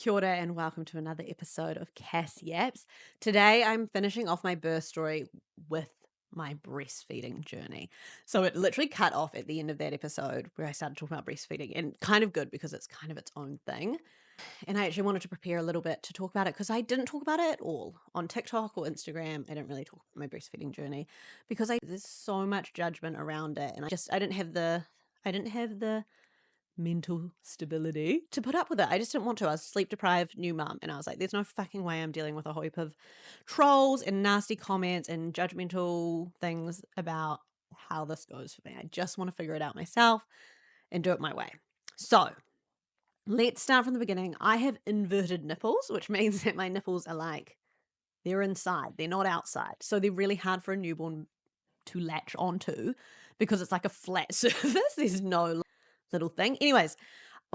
Kia ora and welcome to another episode of Cass Yaps. Today I'm finishing off my birth story with my breastfeeding journey. So it literally cut off at the end of that episode where I started talking about breastfeeding, and kind of good because it's kind of its own thing. And I actually wanted to prepare a little bit to talk about it because I didn't talk about it at all on TikTok or Instagram. I didn't really talk about my breastfeeding journey because there's so much judgment around it, and I didn't have the mental stability to put up with it. I just didn't want to. I was a sleep deprived new mum, and I was like, there's no fucking way I'm dealing with a heap of trolls and nasty comments and judgmental things about how this goes for me. I just want to figure it out myself and do it my way. So let's start from the beginning. I have inverted nipples, which means that my nipples are like, they're inside, they're not outside. So they're really hard for a newborn to latch onto because it's like a flat surface. There's no little thing. Anyways,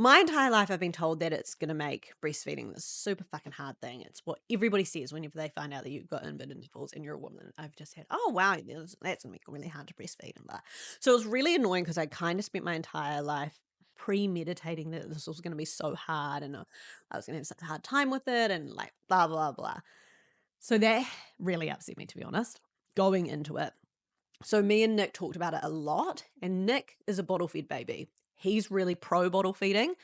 my entire life I've been told that it's going to make breastfeeding this super fucking hard thing. It's what everybody says whenever they find out that you've got inverted nipples and you're a woman. I've just had, oh wow, that's going to make it really hard to breastfeed and blah. So it was really annoying because I kind of spent my entire life premeditating that this was going to be so hard, and I was going to have such a hard time with it and like blah, blah, blah. So that really upset me, to be honest, going into it. So me and Nick talked about it a lot, and Nick is a bottle fed baby. He's really pro bottle feeding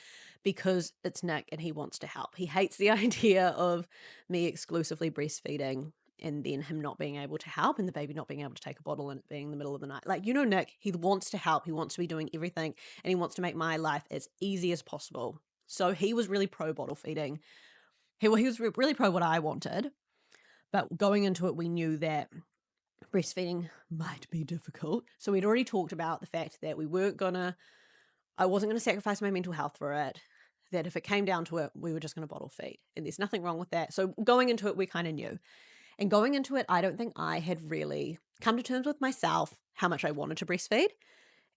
because it's Nick and he wants to help. He hates the idea of me exclusively breastfeeding and then him not being able to help and the baby not being able to take a bottle and it being the middle of the night. Like, Nick, he wants to help. He wants to be doing everything and he wants to make my life as easy as possible. So he was really pro bottle feeding. He was really pro what I wanted. But going into it, we knew that breastfeeding might be difficult. So we'd already talked about the fact that I wasn't going to sacrifice my mental health for it, that if it came down to it, we were just going to bottle feed. And there's nothing wrong with that. So going into it, we kind of knew. And going into it, I don't think I had really come to terms with myself how much I wanted to breastfeed.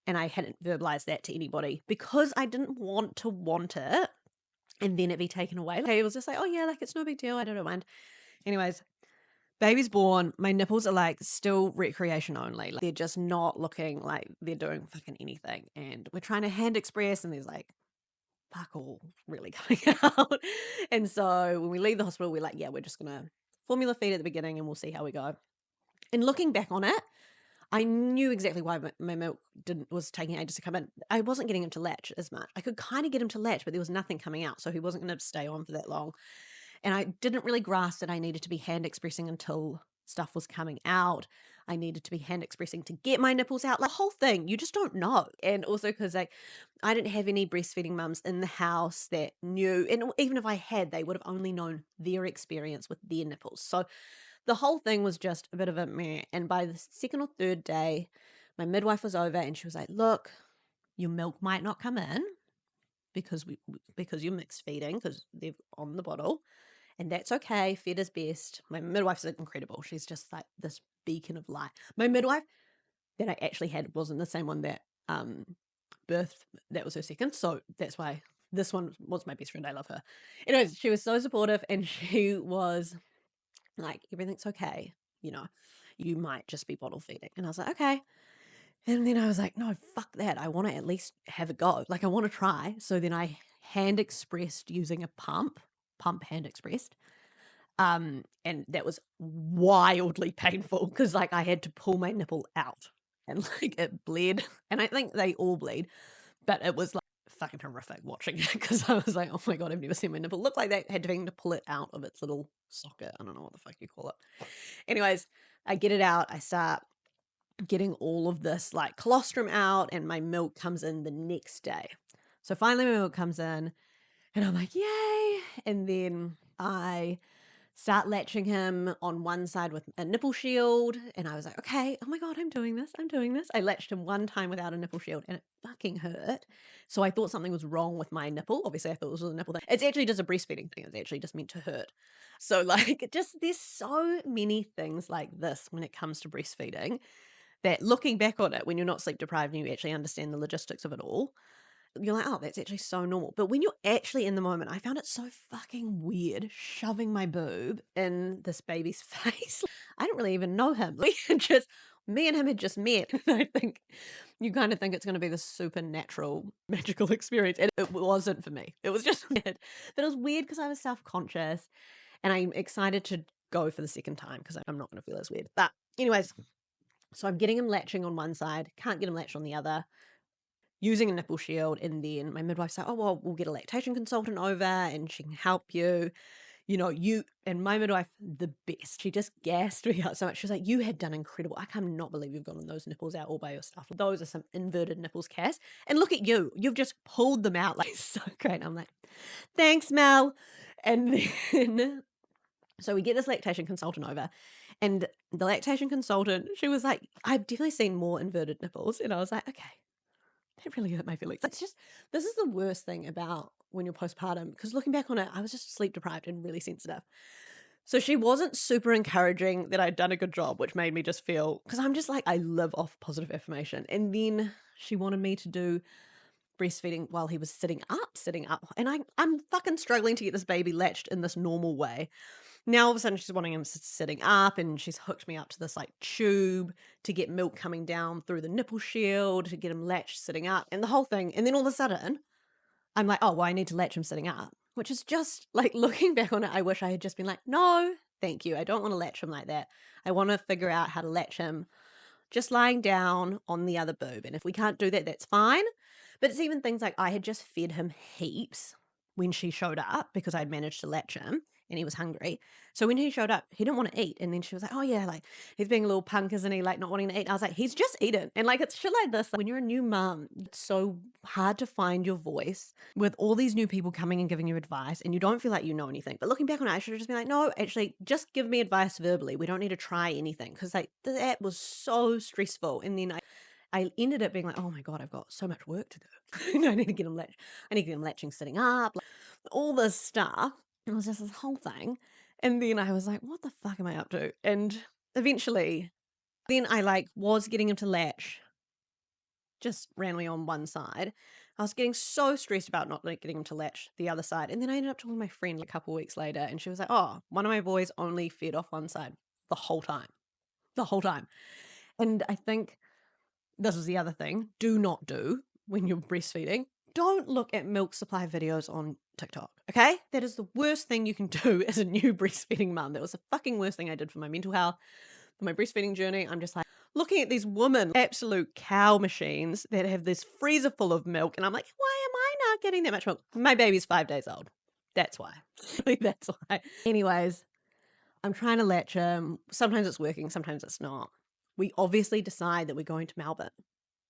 And I hadn't verbalized that to anybody because I didn't want it and then it be taken away. Like, it was just like, oh yeah, like it's no big deal. I don't mind. Anyways, baby's born. My nipples are like still recreation only. Like, they're just not looking like they're doing fucking anything. And we're trying to hand express, and there's like fuck all really coming out. And so when we leave the hospital, we're like, yeah, we're just gonna formula feed at the beginning, and we'll see how we go. And looking back on it, I knew exactly why my milk was taking ages to come in. I wasn't getting him to latch as much. I could kind of get him to latch, but there was nothing coming out, so he wasn't going to stay on for that long. And I didn't really grasp that I needed to be hand expressing until stuff was coming out. I needed to be hand expressing to get my nipples out. Like, the whole thing, you just don't know. And also because I didn't have any breastfeeding mums in the house that knew. And even if I had, they would have only known their experience with their nipples. So the whole thing was just a bit of a meh. And by the second or third day, my midwife was over and she was like, look, your milk might not come in because you're mixed feeding because they're on the bottle. And that's okay. Fed is best. My midwife's incredible. She's just like this beacon of light. My midwife that I actually had wasn't the same one that birthed. That was her second. So that's why this one was my best friend. I love her. Anyways, she was so supportive and she was like, everything's okay. You might just be bottle feeding. And I was like, okay. And then I was like, no, fuck that. I want to at least have a go. Like, I want to try. So then I hand expressed using a pump hand expressed. And that was wildly painful because like I had to pull my nipple out and like it bled. And I think they all bleed, but it was like fucking horrific watching it because I was like, oh my God, I've never seen my nipple look like that. Had to pull it out of its little socket. I don't know what the fuck you call it. Anyways, I get it out. I start getting all of this like colostrum out, and my milk comes in the next day. So finally my milk comes in and I'm like, yay. And then I start latching him on one side with a nipple shield. And I was like, okay, oh my God, I'm doing this. I latched him one time without a nipple shield and it fucking hurt. So I thought something was wrong with my nipple. Obviously I thought this was a nipple thing. It's actually just a breastfeeding thing. It's actually just meant to hurt. So like, there's so many things like this when it comes to breastfeeding that looking back on it, when you're not sleep deprived and you actually understand the logistics of it all, you're like, oh, that's actually so normal. But when you're actually in the moment, I found it so fucking weird shoving my boob in this baby's face. I don't really even know him. We just me and him had just met. And I think you kind of think it's going to be this supernatural, magical experience. And it wasn't for me. It was just weird. But it was weird because I was self-conscious and I'm excited to go for the second time because I'm not going to feel as weird. But anyways, so I'm getting him latching on one side, can't get him latched on the other, using a nipple shield. And then my midwife's like, oh, well, we'll get a lactation consultant over and she can help you. You know, you and my midwife, the best. She just gassed me out so much. She was like, you had done incredible. I cannot believe you've gotten those nipples out all by yourself. Those are some inverted nipples, Cass. And look at you. You've just pulled them out like so great. I'm like, thanks, Mel. And then, so we get this lactation consultant over. And the lactation consultant, she was like, I've definitely seen more inverted nipples. And I was like, okay, that really hurt my feelings. It's just, this is the worst thing about when you're postpartum, because looking back on it, I was just sleep deprived and really sensitive. So she wasn't super encouraging that I'd done a good job, which made me just feel, because I'm just like, I live off positive affirmation. And then she wanted me to do breastfeeding while he was sitting up. And I'm fucking struggling to get this baby latched in this normal way. Now all of a sudden she's wanting him sitting up, and she's hooked me up to this like tube to get milk coming down through the nipple shield to get him latched sitting up and the whole thing. And then all of a sudden I'm like, oh, well, I need to latch him sitting up, which is just like looking back on it. I wish I had just been like, no, thank you. I don't want to latch him like that. I want to figure out how to latch him just lying down on the other boob. And if we can't do that, that's fine. But it's even things like I had just fed him heaps when she showed up because I'd managed to latch him and he was hungry. So when he showed up, he didn't want to eat. And then she was like, oh yeah, like he's being a little punk, isn't he? Like not wanting to eat. I was like, he's just eaten. And like, it's shit like this. Like, when you're a new mum, it's so hard to find your voice with all these new people coming and giving you advice and you don't feel like you know anything. But looking back on it, I should have just been like, no, actually just give me advice verbally. We don't need to try anything. Cause like that was so stressful. And then I ended up being like, oh my God, I've got so much work to do. I need to get him I need to get him latching sitting up, like, all this stuff. And it was just this whole thing. And then I was like, what the fuck am I up to? And eventually, then I like was getting him to latch just randomly on one side. I was getting so stressed about not like getting him to latch the other side. And then I ended up talking to my friend like, a couple of weeks later, and she was like, oh, one of my boys only fed off one side the whole time. The whole time. And I think this was the other thing, do not do when you're breastfeeding. Don't look at milk supply videos on TikTok, okay? That is the worst thing you can do as a new breastfeeding mum. That was the fucking worst thing I did for my mental health, for my breastfeeding journey. I'm just like looking at these women, absolute cow machines that have this freezer full of milk. And I'm like, why am I not getting that much milk? My baby's 5 days old. That's why. That's why. Anyways, I'm trying to latch him. Sometimes it's working, sometimes it's not. We obviously decide that we're going to Melbourne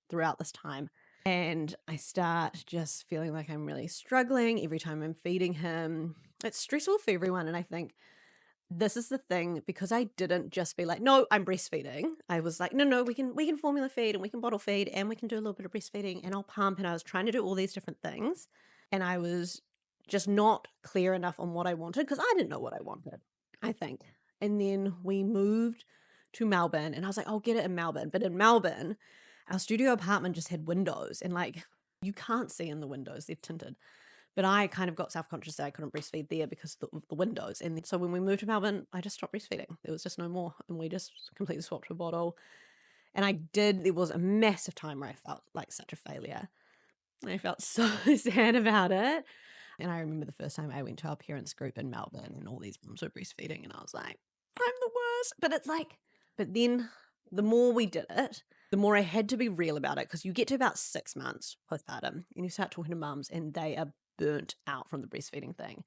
throughout this time. And I start just feeling like I'm really struggling every time I'm feeding him. It's stressful for everyone. And I think this is the thing, because I didn't just be like, no, I'm breastfeeding. I was like, no, we can formula feed and we can bottle feed and we can do a little bit of breastfeeding and I'll pump. And I was trying to do all these different things. And I was just not clear enough on what I wanted because I didn't know what I wanted, I think. And then we moved to Melbourne and I was like, I'll get it in Melbourne. But in Melbourne, our studio apartment just had windows and like you can't see in the windows, they're tinted. But I kind of got self-conscious that I couldn't breastfeed there because of the windows. And so when we moved to Melbourne, I just stopped breastfeeding. There was just no more. And we just completely swapped to a bottle. And there was a massive time where I felt like such a failure. I felt so sad about it. And I remember the first time I went to our parents group in Melbourne and all these moms were breastfeeding and I was like, I'm the worst. But it's like, but then the more we did it, the more I had to be real about it because you get to about 6 months postpartum and you start talking to mums and they are burnt out from the breastfeeding thing.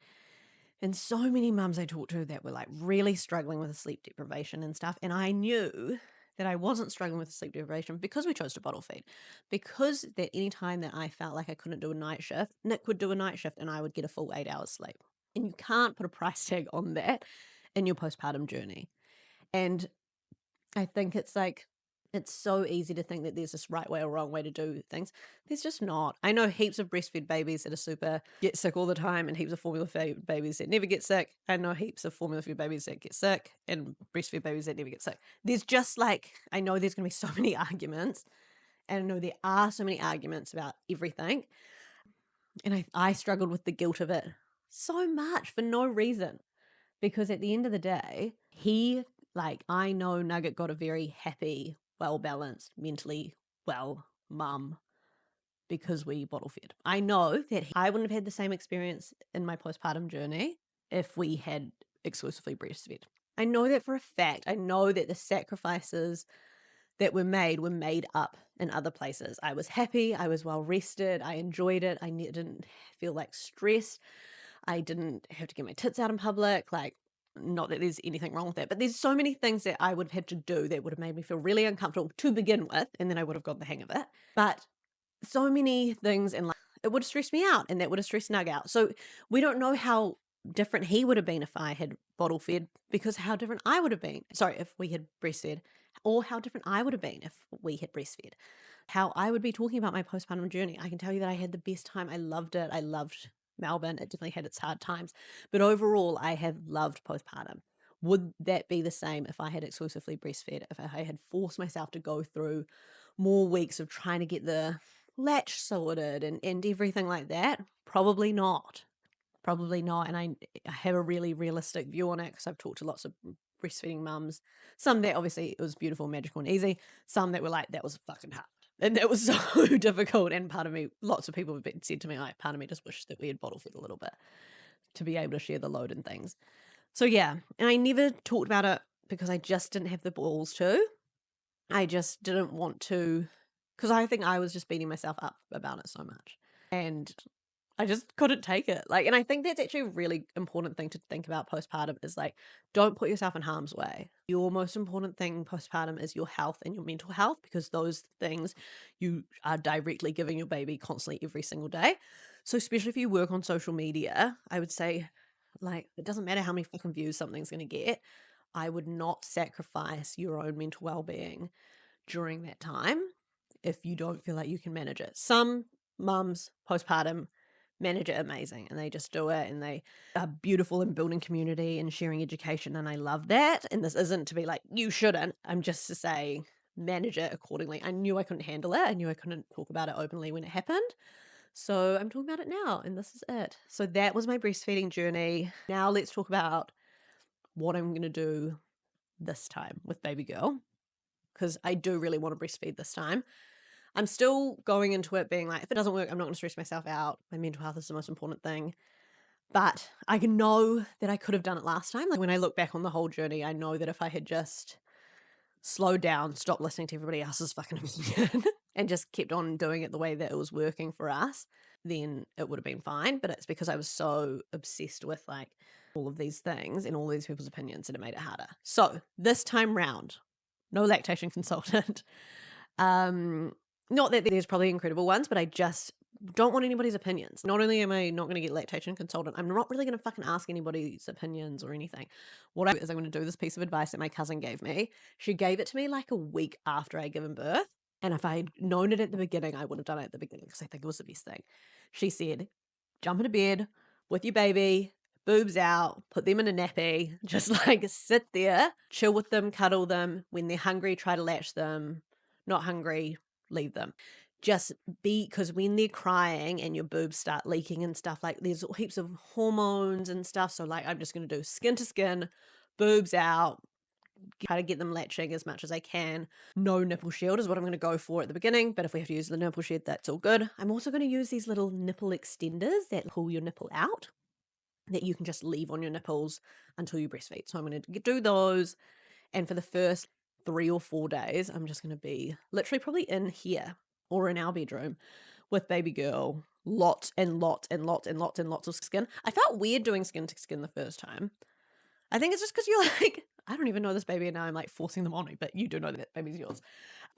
And so many mums I talked to that were like really struggling with the sleep deprivation and stuff. And I knew that I wasn't struggling with the sleep deprivation because we chose to bottle feed. Because that any time that I felt like I couldn't do a night shift, Nick would do a night shift and I would get a full 8 hours sleep. And you can't put a price tag on that in your postpartum journey. And I think it's like, it's so easy to think that there's this right way or wrong way to do things. There's just not. I know heaps of breastfed babies that are get sick all the time and heaps of formula fed babies that never get sick. I know heaps of formula fed babies that get sick and breastfed babies that never get sick. There's just like, I know there's going to be so many arguments and I know there are so many arguments about everything. And I struggled with the guilt of it so much for no reason because at the end of the day, I know Nugget got a very happy well-balanced, mentally well mum because we bottle fed. I know that I wouldn't have had the same experience in my postpartum journey if we had exclusively breastfed. I know that for a fact. I know that the sacrifices that were made up in other places. I was happy, I was well rested, I enjoyed it, didn't feel like stressed, I didn't have to get my tits out in public, like, not that there's anything wrong with that, but there's so many things that I would have had to do that would have made me feel really uncomfortable to begin with, and then I would have got the hang of it. But so many things in life, it would have stressed me out and that would have stressed Nug out. So we don't know how different he would have been if I had bottle fed because how different I would have been. Sorry, if we had breastfed, or how different I would have been if we had breastfed. How I would be talking about my postpartum journey. I can tell you that I had the best time. I loved it. I loved Melbourne. It definitely had its hard times. But overall, I have loved postpartum. Would that be the same if I had exclusively breastfed? If I had forced myself to go through more weeks of trying to get the latch sorted and everything like that? Probably not. Probably not. And I have a really realistic view on it because I've talked to lots of breastfeeding mums. Some that obviously it was beautiful, magical, and easy. Some that were like, that was fucking hard. And that was so difficult. And part of me, lots of people have said to me, like, part of me just wished that we had bottle fed a little bit to be able to share the load and things. So yeah, and I never talked about it because I just didn't have the balls to. I just didn't want to, because I think I was just beating myself up about it so much. And I just couldn't take it. Like, and I think that's actually a really important thing to think about postpartum is like, don't put yourself in harm's way. Your most important thing postpartum is your health and your mental health because those things you are directly giving your baby constantly every single day. So, especially if you work on social media, I would say, like, it doesn't matter how many fucking views something's going to get. I would not sacrifice your own mental well being during that time if you don't feel like you can manage it. Some mums postpartum manage it amazing and they just do it and they are beautiful in building community and sharing education and I love that. And this isn't to be like, you shouldn't. I'm just to say manage it accordingly. I knew I couldn't handle it. I knew I couldn't talk about it openly when it happened. So I'm talking about it now and this is it. So that was my breastfeeding journey. Now let's talk about what I'm going to do this time with baby girl because I do really want to breastfeed this time. I'm still going into it being like, if it doesn't work, I'm not going to stress myself out. My mental health is the most important thing. But I can know that I could have done it last time. Like when I look back on the whole journey, I know that if I had just slowed down, stopped listening to everybody else's fucking opinion, and just kept on doing it the way that it was working for us, then it would have been fine. But it's because I was so obsessed with like all of these things and all these people's opinions that it made it harder. So this time round, no lactation consultant. Not that there's probably incredible ones, but I just don't want anybody's opinions. Not only am I not going to get lactation consultant, I'm not really going to fucking ask anybody's opinions or anything. What I do is I'm going to do this piece of advice that my cousin gave me. She gave it to me like a week after I given birth. And if I'd known it at the beginning, I would have done it at the beginning because I think it was the best thing. She said, jump into bed with your baby, boobs out, put them in a nappy, just like sit there, chill with them, cuddle them. When they're hungry, try to latch them. Not hungry, leave them. Just be, because when they're crying and your boobs start leaking and stuff, like there's heaps of hormones and stuff. So like I'm just going to do skin to skin, boobs out, try to get them latching as much as I can. No nipple shield is what I'm going to go for at the beginning, but if we have to use the nipple shield, that's all good. I'm also going to use these little nipple extenders that pull your nipple out that you can just leave on your nipples until you breastfeed. So I'm going to do those. And for the first 3 or 4 days, I'm just going to be literally probably in here or in our bedroom with baby girl, lots and lots and lots and lots and lots of skin. I felt weird doing skin to skin the first time. I think it's just because you're like, I don't even know this baby and now I'm like forcing them on me, but you do know that baby's yours.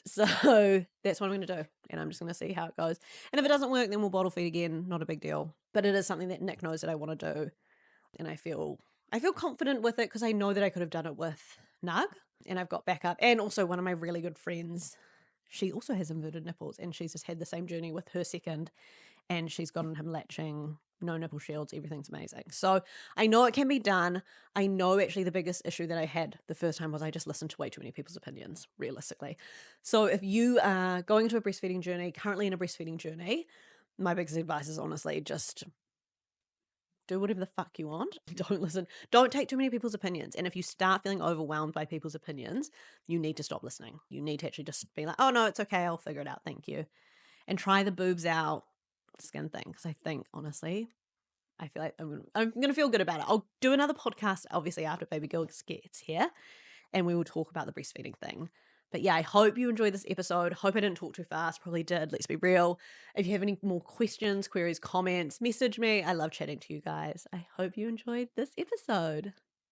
So that's what I'm going to do. And I'm just going to see how it goes. And if it doesn't work, then we'll bottle feed again. Not a big deal. But it is something that Nick knows that I want to do. And I feel confident with it because I know that I could have done it with Nug and I've got backup. And also one of my really good friends, she also has inverted nipples and she's just had the same journey with her second and she's gotten him latching, no nipple shields, everything's amazing. So I know it can be done. I know actually the biggest issue that I had the first time was I just listened to way too many people's opinions, realistically. So if you are going to a breastfeeding journey, currently in a breastfeeding journey, my biggest advice is honestly just do whatever the fuck you want. Don't listen. Don't take too many people's opinions. And if you start feeling overwhelmed by people's opinions, you need to stop listening. You need to actually just be like, oh no, it's okay. I'll figure it out. Thank you. And try the boobs out skin thing. Because I think, honestly, I feel like I'm gonna feel good about it. I'll do another podcast, obviously, after baby girl gets here, and we will talk about the breastfeeding thing. But yeah, I hope you enjoyed this episode. Hope I didn't talk too fast. Probably did. Let's be real. If you have any more questions, queries, comments, message me. I love chatting to you guys. I hope you enjoyed this episode.